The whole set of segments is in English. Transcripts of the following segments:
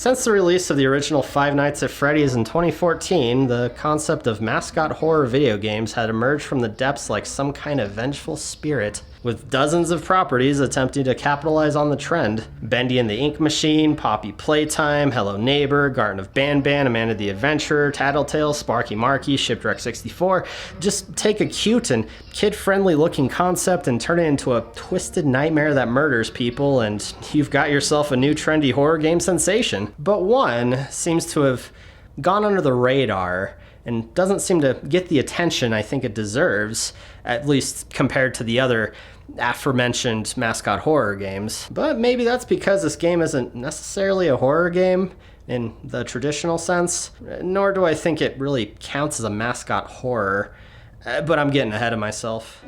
Since the release of the original Five Nights at Freddy's in 2014, the concept of mascot horror video games had emerged from the depths like some kind of vengeful spirit, with dozens of properties attempting to capitalize on the trend. Bendy and the Ink Machine, Poppy Playtime, Hello Neighbor, Garden of Banban, Amanda the Adventurer, Tattletale, Sparky Marky, Shipwreck 64. Just take a cute and kid-friendly looking concept and turn it into a twisted nightmare that murders people, and you've got yourself a new trendy horror game sensation. But one seems to have gone under the radar and doesn't seem to get the attention I think it deserves, at least compared to the other aforementioned mascot horror games. But maybe that's because this game isn't necessarily a horror game in the traditional sense, nor do I think it really counts as a mascot horror, but I'm getting ahead of myself.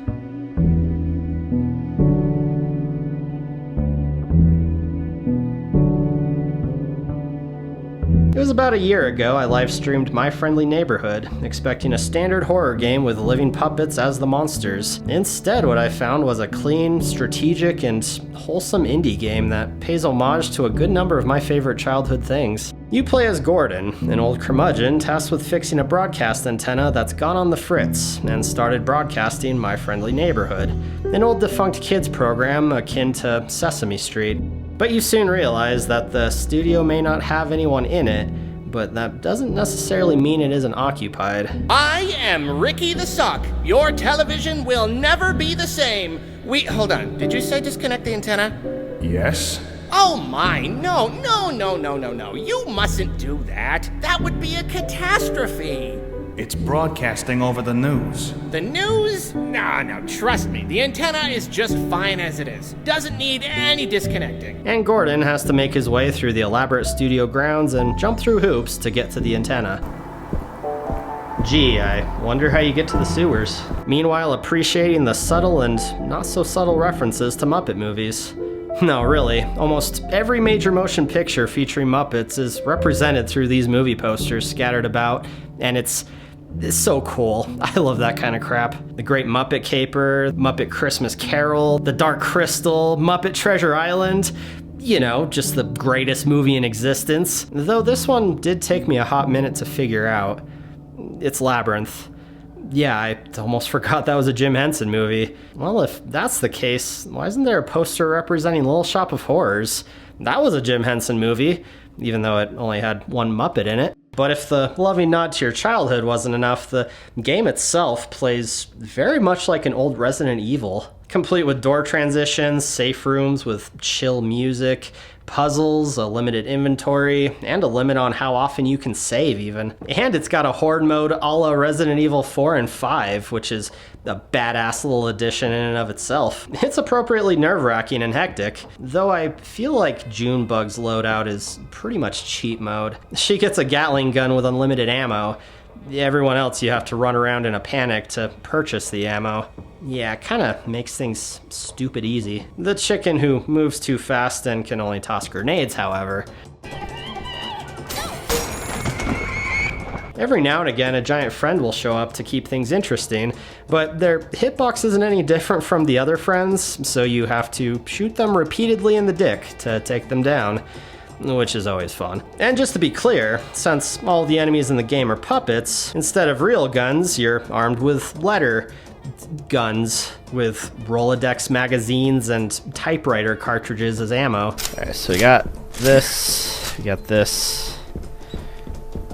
It was about a year ago I live-streamed My Friendly Neighborhood, expecting a standard horror game with living puppets as the monsters. Instead, what I found was a clean, strategic, and wholesome indie game that pays homage to a good number of my favorite childhood things. You play as Gordon, an old curmudgeon tasked with fixing a broadcast antenna that's gone on the fritz, and started broadcasting My Friendly Neighborhood, an old defunct kids program akin to Sesame Street. But you soon realize that the studio may not have anyone in it, but that doesn't necessarily mean it isn't occupied. I am Ricky the Sock. Your television will never be the same. Hold on, did you say disconnect the antenna? Yes? Oh my, no. You mustn't do that. That would be a catastrophe. It's broadcasting over the news. The news? No, trust me. The antenna is just fine as it is. Doesn't need any disconnecting. And Gordon has to make his way through the elaborate studio grounds and jump through hoops to get to the antenna. Gee, I wonder how you get to the sewers. Meanwhile, appreciating the subtle and not so subtle references to Muppet movies. No, really, almost every major motion picture featuring Muppets is represented through these movie posters scattered about, and it's so cool. I love that kind of crap. The Great Muppet Caper, Muppet Christmas Carol, The Dark Crystal, Muppet Treasure Island. You know, just the greatest movie in existence. Though this one did take me a hot minute to figure out. It's Labyrinth. Yeah, I almost forgot that was a Jim Henson movie. Well, if that's the case, why isn't there a poster representing Little Shop of Horrors? That was a Jim Henson movie, even though it only had one Muppet in it. But if the loving nod to your childhood wasn't enough, the game itself plays very much like an old Resident Evil, complete with door transitions, safe rooms with chill music, puzzles, a limited inventory, and a limit on how often you can save even. And it's got a horde mode a la Resident Evil 4 and 5, which is a badass little addition in and of itself. It's appropriately nerve-wracking and hectic, though I feel like Junebug's loadout is pretty much cheat mode. She gets a Gatling gun with unlimited ammo. Everyone else you have to run around in a panic to purchase the ammo. Yeah, kinda makes things stupid easy. The chicken who moves too fast and can only toss grenades, however. Every now and again, a giant friend will show up to keep things interesting, but their hitbox isn't any different from the other friends, so you have to shoot them repeatedly in the dick to take them down, which is always fun. And just to be clear, since all the enemies in the game are puppets, instead of real guns, you're armed with letter guns with Rolodex magazines and typewriter cartridges as ammo. Alright, so we got this,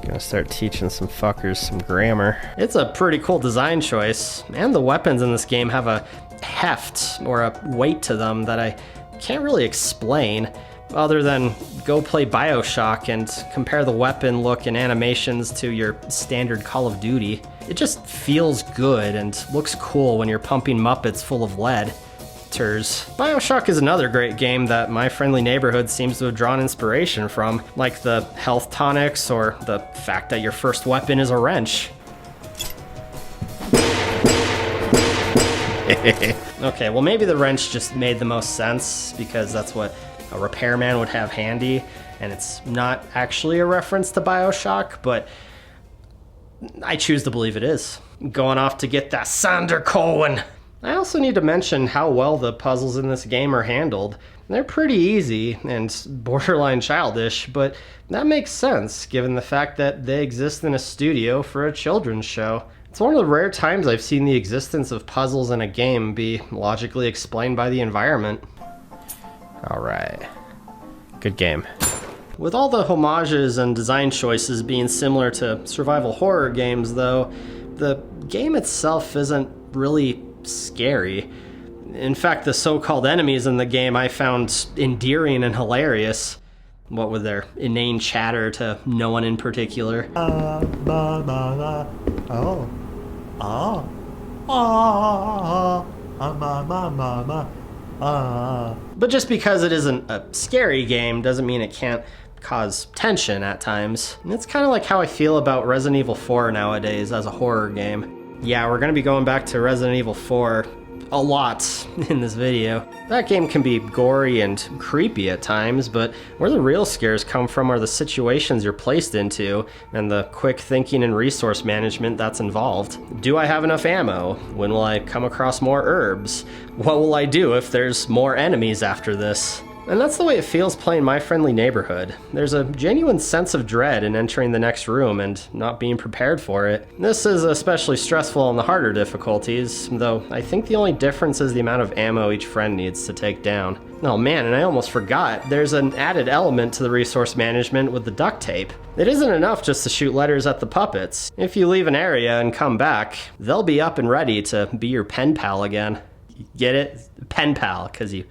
Gonna start teaching some fuckers some grammar. It's a pretty cool design choice, and the weapons in this game have a heft or a weight to them that I can't really explain, other than go play BioShock and compare the weapon look and animations to your standard Call of Duty. It just feels good and looks cool when you're pumping Muppets full of lead. BioShock is another great game that My Friendly Neighborhood seems to have drawn inspiration from, like the health tonics or the fact that your first weapon is a wrench. Okay, well maybe the wrench just made the most sense because that's what a repairman would have handy, and it's not actually a reference to BioShock, but I choose to believe it is. Going off to get that Sander Cohen. I also need to mention how well the puzzles in this game are handled. They're pretty easy and borderline childish, but that makes sense given the fact that they exist in a studio for a children's show. It's one of the rare times I've seen the existence of puzzles in a game be logically explained by the environment. Alright. Good game. With all the homages and design choices being similar to survival horror games, though, the game itself isn't really scary. In fact, the so-called enemies in the game I found endearing and hilarious. What with their inane chatter to no one in particular. But just because it isn't a scary game doesn't mean it can't cause tension at times. And it's kind of like how I feel about Resident Evil 4 nowadays as a horror game. Yeah, we're going to be going back to Resident Evil 4 a lot in this video. That game can be gory and creepy at times, but where the real scares come from are the situations you're placed into and the quick thinking and resource management that's involved. Do I have enough ammo? When will I come across more herbs? What will I do if there's more enemies after this? And that's the way it feels playing My Friendly Neighborhood. There's a genuine sense of dread in entering the next room and not being prepared for it. This is especially stressful on the harder difficulties, though I think the only difference is the amount of ammo each friend needs to take down. Oh man, and I almost forgot, there's an added element to the resource management with the duct tape. It isn't enough just to shoot letters at the puppets. If you leave an area and come back, they'll be up and ready to be your pen pal again. Get it? Pen pal, because you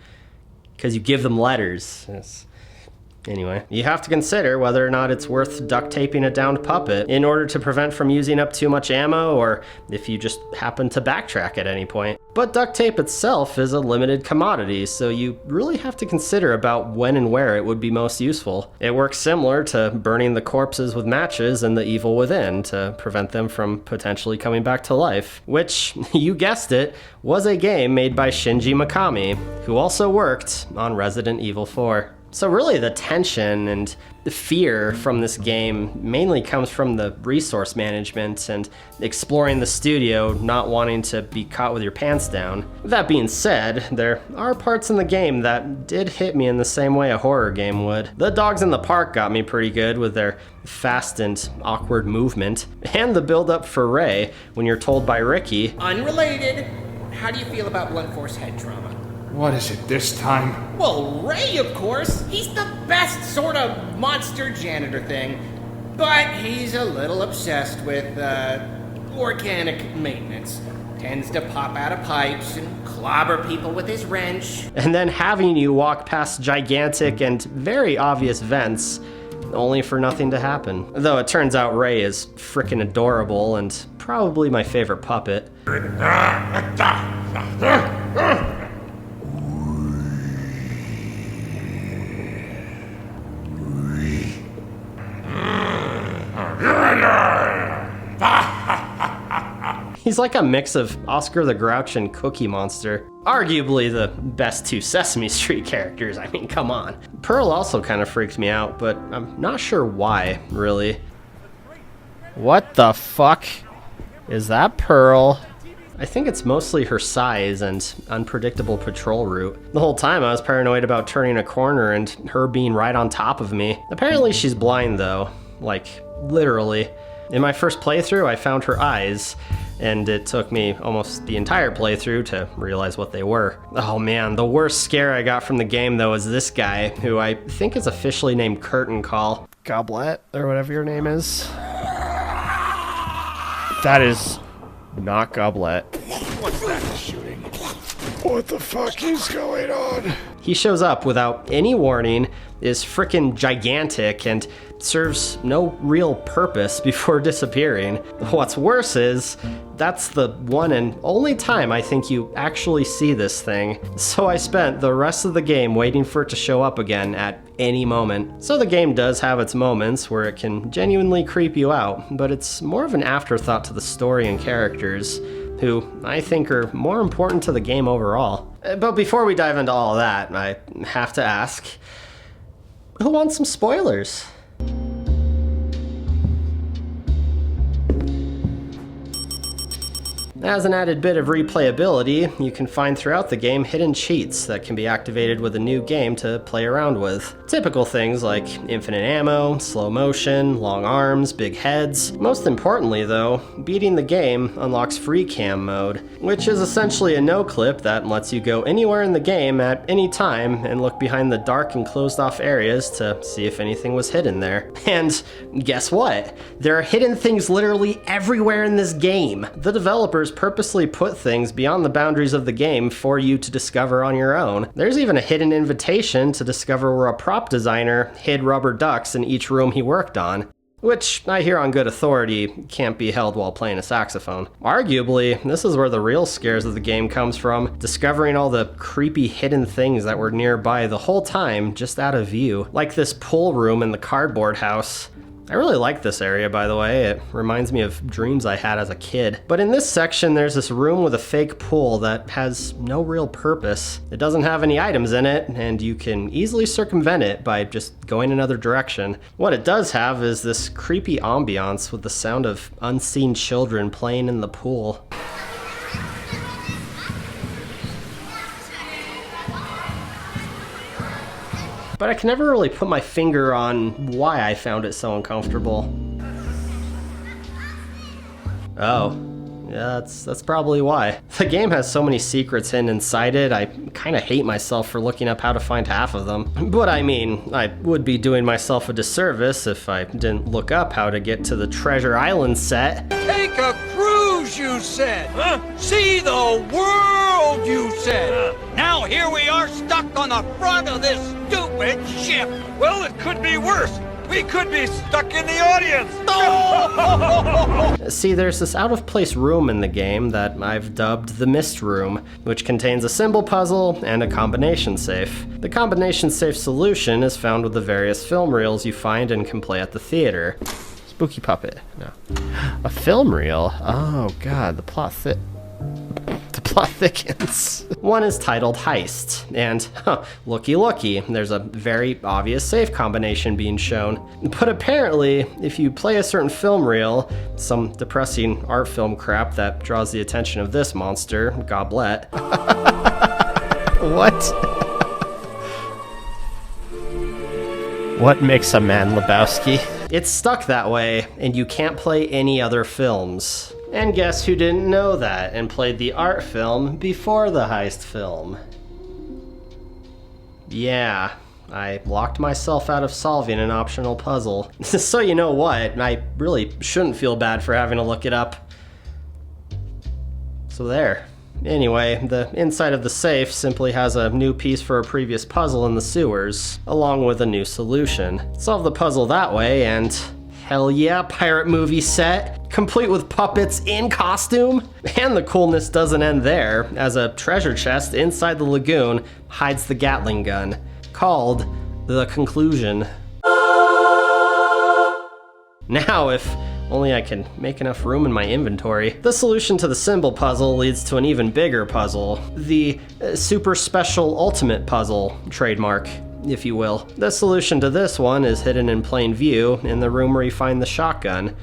give them letters. Yes. Anyway, you have to consider whether or not it's worth duct taping a downed puppet in order to prevent from using up too much ammo, or if you just happen to backtrack at any point. But duct tape itself is a limited commodity, so you really have to consider about when and where it would be most useful. It works similar to burning the corpses with matches in The Evil Within to prevent them from potentially coming back to life, which, you guessed it, was a game made by Shinji Mikami, who also worked on Resident Evil 4. So really the tension and the fear from this game mainly comes from the resource management and exploring the studio, not wanting to be caught with your pants down. That being said, there are parts in the game that did hit me in the same way a horror game would. The dogs in the park got me pretty good with their fast and awkward movement, and the build-up for Ray when you're told by Ricky, Unrelated, how do you feel about blunt force head trauma? What is it this time? Well, Ray, of course. He's the best sort of monster janitor thing. But he's a little obsessed with, organic maintenance. Tends to pop out of pipes and clobber people with his wrench. and then having you walk past gigantic and very obvious vents, only for nothing to happen. Though it turns out Ray is frickin' adorable and probably my favorite puppet. He's like a mix of Oscar the Grouch and Cookie Monster. Arguably the best two Sesame Street characters, I mean, come on. Pearl also kind of freaks me out, but I'm not sure why, really. What the fuck? Is that Pearl? I think it's mostly her size and unpredictable patrol route. The whole time I was paranoid about turning a corner and her being right on top of me. Apparently she's blind though, like literally. In my first playthrough I found her eyes, and it took me almost the entire playthrough to realize what they were. Oh man, the worst scare I got from the game though is this guy, who I think is officially named Curtain Call. Goblet, or whatever your name is. That is not Goblet. What's that shooting? What the fuck is going on? He shows up without any warning, is frickin' gigantic, and serves no real purpose before disappearing. What's worse is, that's the one and only time I think you actually see this thing. So I spent the rest of the game waiting for it to show up again at any moment. So the game does have its moments where it can genuinely creep you out, but it's more of an afterthought to the story and characters, who I think are more important to the game overall. But before we dive into all of that, I have to ask, who wants some spoilers? As an added bit of replayability, you can find throughout the game hidden cheats that can be activated with a new game to play around with. Typical things like infinite ammo, slow motion, long arms, big heads. Most importantly though, beating the game unlocks free cam mode, which is essentially a no-clip that lets you go anywhere in the game at any time and look behind the dark and closed off areas to see if anything was hidden there. And guess what? There are hidden things literally everywhere in this game. The developers purposely put things beyond the boundaries of the game for you to discover on your own. There's even a hidden invitation to discover where a prop designer hid rubber ducks in each room he worked on, which I hear on good authority can't be held while playing a saxophone. Arguably, this is where the real scares of the game comes from, discovering all the creepy hidden things that were nearby the whole time just out of view, like this pool room in the cardboard house. I really like this area, by the way. It reminds me of dreams I had as a kid. But in this section, there's this room with a fake pool that has no real purpose. It doesn't have any items in it, and you can easily circumvent it by just going another direction. What it does have is this creepy ambiance with the sound of unseen children playing in the pool. But I can never really put my finger on why I found it so uncomfortable. Oh, yeah, that's probably why. The game has so many secrets hidden inside it, I kinda hate myself for looking up how to find half of them. But I mean, I would be doing myself a disservice if I didn't look up how to get to the Treasure Island set. Take a cruise, you said! Huh? See the world, you said! Now here we are stuck on the front of this stupid ship! Well, it could be worse! We could be stuck in the audience! See, there's this out-of-place room in the game that I've dubbed the Mist Room, which contains a symbol puzzle and a combination safe. The combination safe solution is found with the various film reels you find and can play at the theater. Spooky puppet. No. A film reel? Oh god, the plot thickens. One is titled Heist, and looky, there's a very obvious safe combination being shown. But apparently, if you play a certain film reel, some depressing art film crap that draws the attention of this monster, Goblet. What? What makes a man Lebowski? It's stuck that way, and you can't play any other films. And guess who didn't know that and played the art film before the heist film? Yeah, I locked myself out of solving an optional puzzle. So you know what, I really shouldn't feel bad for having to look it up. So there. Anyway, the inside of the safe simply has a new piece for a previous puzzle in the sewers, along with a new solution. Solve the puzzle that way and hell yeah, pirate movie set, complete with puppets in costume. And the coolness doesn't end there, as a treasure chest inside the lagoon hides the Gatling gun, called the Conclusion. Now, if only I can make enough room in my inventory. The solution to the symbol puzzle leads to an even bigger puzzle, the Super Special Ultimate Puzzle trademark, if you will. The solution to this one is hidden in plain view in the room where you find the shotgun.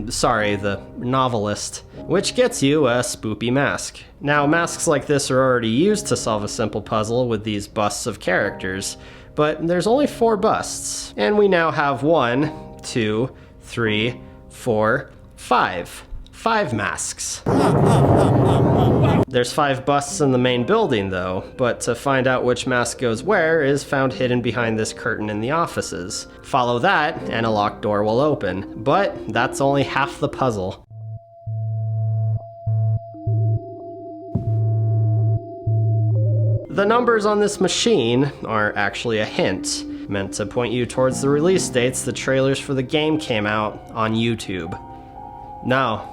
Sorry, the novelist, which gets you a spoopy mask. Now, masks like this are already used to solve a simple puzzle with these busts of characters, but there's only 4 busts, and we now have 1, 2, 3, 4, 5. 5 masks. There's 5 busts in the main building though, but to find out which mask goes where is found hidden behind this curtain in the offices. Follow that and a locked door will open, but that's only half the puzzle. The numbers on this machine are actually a hint, meant to point you towards the release dates the trailers for the game came out on YouTube. No,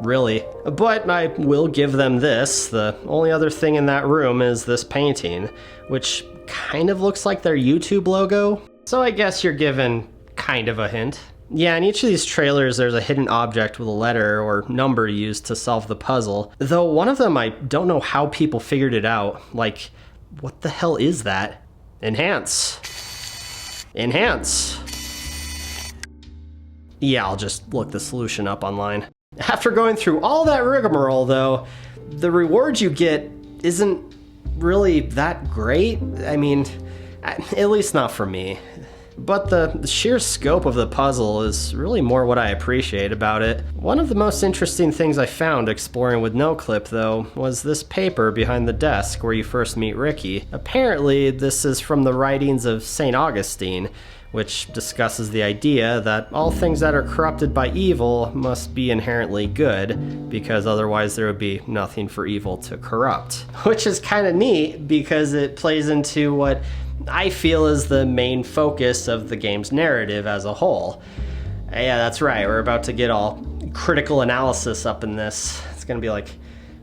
really. But I will give them this. The only other thing in that room is this painting, which kind of looks like their YouTube logo. So I guess you're given kind of a hint. Yeah, in each of these trailers there's a hidden object with a letter or number used to solve the puzzle. Though one of them I don't know how people figured it out. Like, what the hell is that? Enhance. Enhance. Yeah, I'll just look the solution up online. After going through all that rigmarole, though, the reward you get isn't really that great. I mean, at least not for me. But the sheer scope of the puzzle is really more what I appreciate about it. One of the most interesting things I found exploring with NoClip, though, was this paper behind the desk where you first meet Ricky. Apparently, this is from the writings of St. Augustine, which discusses the idea that all things that are corrupted by evil must be inherently good, because otherwise there would be nothing for evil to corrupt. Which is kind of neat, because it plays into what I feel is the main focus of the game's narrative as a whole. Yeah, that's right, we're about to get all critical analysis up in this. It's gonna be like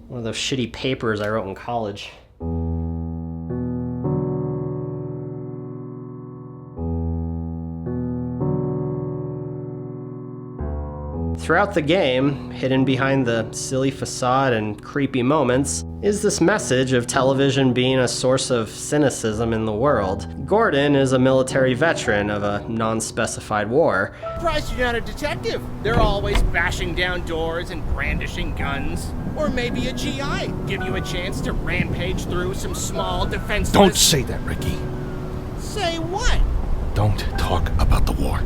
one of those shitty papers I wrote in college. Throughout the game, hidden behind the silly facade and creepy moments, is this message of television being a source of cynicism in the world. Gordon is a military veteran of a non-specified war. Surprised you're not a detective. They're always bashing down doors and brandishing guns. Or maybe a GI. Give you a chance to rampage through some small defenseless... Don't say that, Ricky. Say what? Don't talk about the war.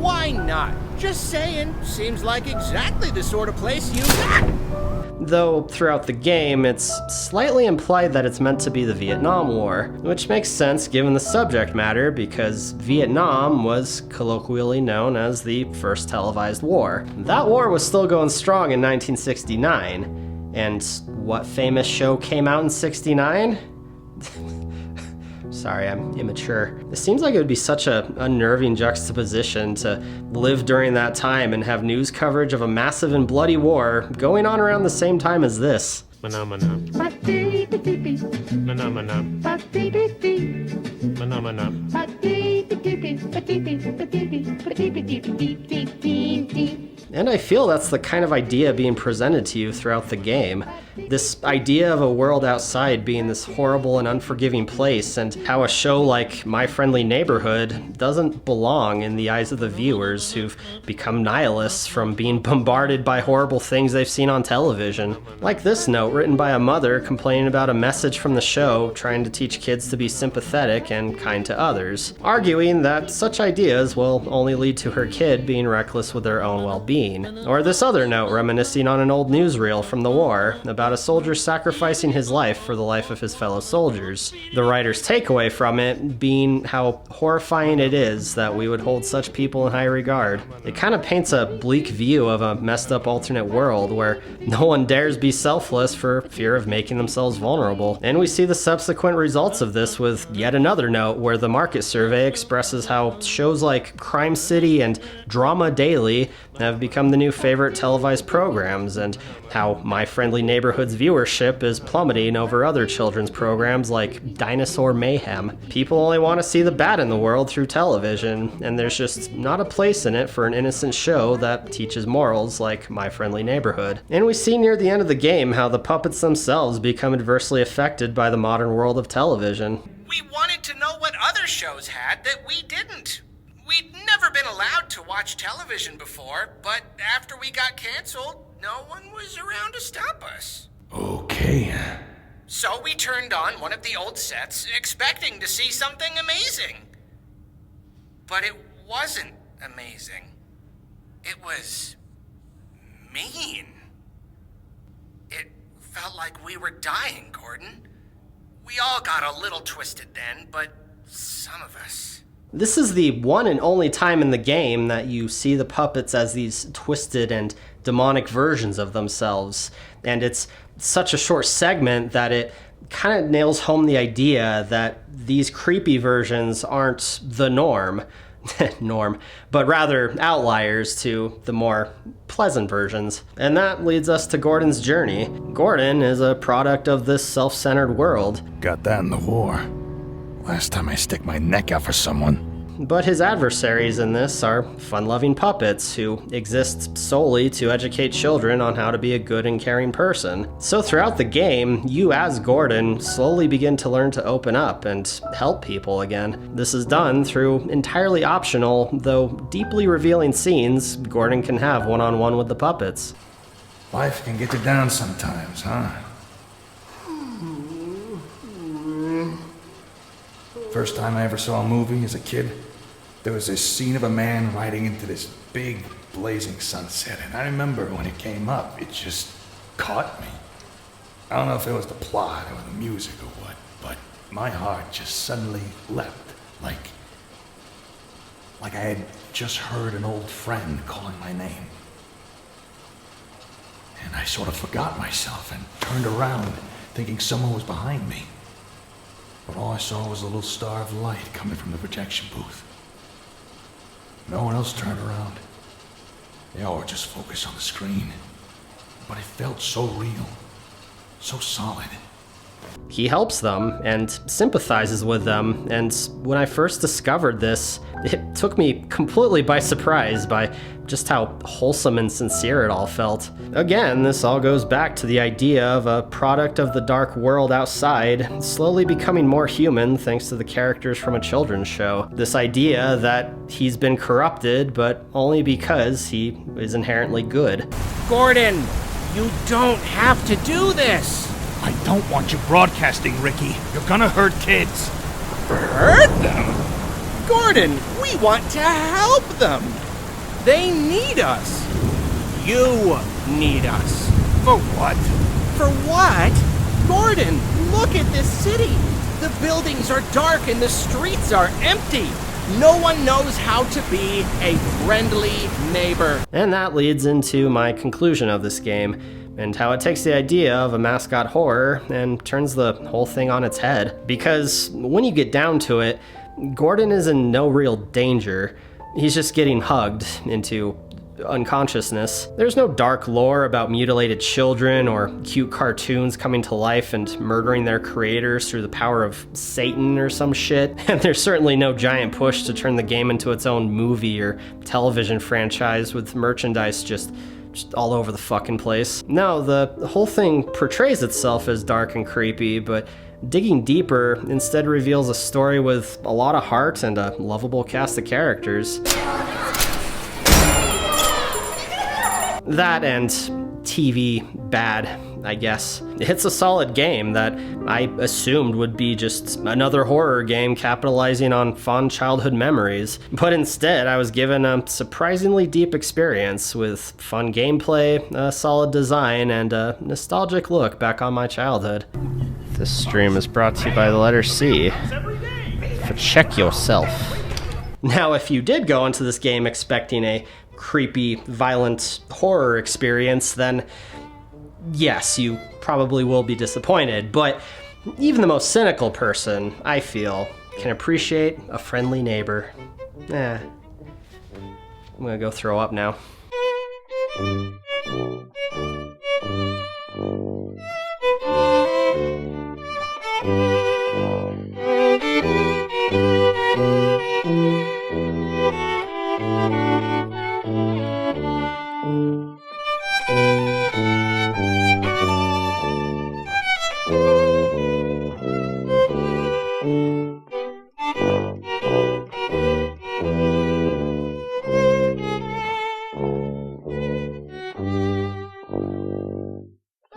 Why not? Just saying. Seems like exactly the sort of place you... Though throughout the game, it's slightly implied that it's meant to be the Vietnam War, which makes sense given the subject matter because Vietnam was colloquially known as the first televised war. That war was still going strong in 1969, and what famous show came out in 69? Sorry, I'm immature. It seems like it would be such a unnerving juxtaposition to live during that time and have news coverage of a massive and bloody war going on around the same time as this. And I feel that's the kind of idea being presented to you throughout the game. This idea of a world outside being this horrible and unforgiving place, and how a show like My Friendly Neighborhood doesn't belong in the eyes of the viewers who've become nihilists from being bombarded by horrible things they've seen on television. Like this note written by a mother complaining about a message from the show trying to teach kids to be sympathetic and kind to others, arguing that such ideas will only lead to her kid being reckless with their own well-being. Or this other note reminiscing on an old newsreel from the war about a soldier sacrificing his life for the life of his fellow soldiers. The writer's takeaway from it being how horrifying it is that we would hold such people in high regard. It kind of paints a bleak view of a messed up alternate world where no one dares be selfless for fear of making themselves vulnerable. And we see the subsequent results of this with yet another note where the market survey expresses how shows like Crime City and Drama Daily have become the new favorite televised programs, and how My Friendly Neighborhood's viewership is plummeting over other children's programs like Dinosaur Mayhem. People only want to see the bad in the world through television, and there's just not a place in it for an innocent show that teaches morals like My Friendly Neighborhood. And we see near the end of the game how the puppets themselves become adversely affected by the modern world of television. We wanted to know what other shows had that we didn't. We'd never been allowed to watch television before, but after we got canceled, no one was around to stop us. Okay. So we turned on one of the old sets, expecting to see something amazing. But it wasn't amazing. It was mean. It felt like we were dying, Gordon. We all got a little twisted then, but some of us... This is the one and only time in the game that you see the puppets as these twisted and demonic versions of themselves. And it's such a short segment that it kind of nails home the idea that these creepy versions aren't the norm, but rather outliers to the more pleasant versions. And that leads us to Gordon's journey. Gordon is a product of this self-centered world. Got that in the war. Last time I stick my neck out for someone. But his adversaries in this are fun-loving puppets who exist solely to educate children on how to be a good and caring person. So throughout the game, you as Gordon slowly begin to learn to open up and help people again. This is done through entirely optional, though deeply revealing scenes Gordon can have one-on-one with the puppets. Life can get you down sometimes, huh? First time I ever saw a movie as a kid, there was this scene of a man riding into this big, blazing sunset, and I remember when it came up, it just caught me. I don't know if it was the plot or the music or what, but my heart just suddenly leapt, like I had just heard an old friend calling my name. And I sort of forgot myself and turned around, thinking someone was behind me. But all I saw was a little star of light coming from the projection booth. No one else turned around. They all were just focused on the screen. But it felt so real, so solid. He helps them and sympathizes with them, and when I first discovered this, it took me completely by surprise by just how wholesome and sincere it all felt. Again, this all goes back to the idea of a product of the dark world outside slowly becoming more human thanks to the characters from a children's show. This idea that he's been corrupted, but only because he is inherently good. Gordon, you don't have to do this! I don't want you broadcasting, Ricky. You're gonna hurt kids. Hurt them? Gordon, we want to help them! They need us! You need us! For what? For what? Gordon, look at this city! The buildings are dark and the streets are empty! No one knows how to be a friendly neighbor. And that leads into my conclusion of this game, and how it takes the idea of a mascot horror and turns the whole thing on its head. Because when you get down to it, Gordon is in no real danger. He's just getting hugged into unconsciousness. There's no dark lore about mutilated children or cute cartoons coming to life and murdering their creators through the power of Satan or some shit. And there's certainly no giant push to turn the game into its own movie or television franchise with merchandise just all over the fucking place. No, the whole thing portrays itself as dark and creepy, but digging deeper instead reveals a story with a lot of heart and a lovable cast of characters. That and TV bad, I guess. It's a solid game that I assumed would be just another horror game capitalizing on fond childhood memories, but instead I was given a surprisingly deep experience with fun gameplay, a solid design, and a nostalgic look back on my childhood. This stream is brought to you by the letter C. So check yourself. Now, if you did go into this game expecting a creepy, violent horror experience, then yes, you probably will be disappointed, but even the most cynical person, I feel, can appreciate a friendly neighbor. I'm gonna go throw up now.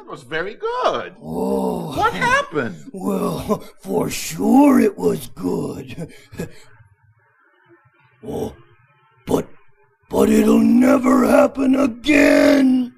Was very good. Oh. What happened? Well, for sure it was good. Oh, but it'll never happen again.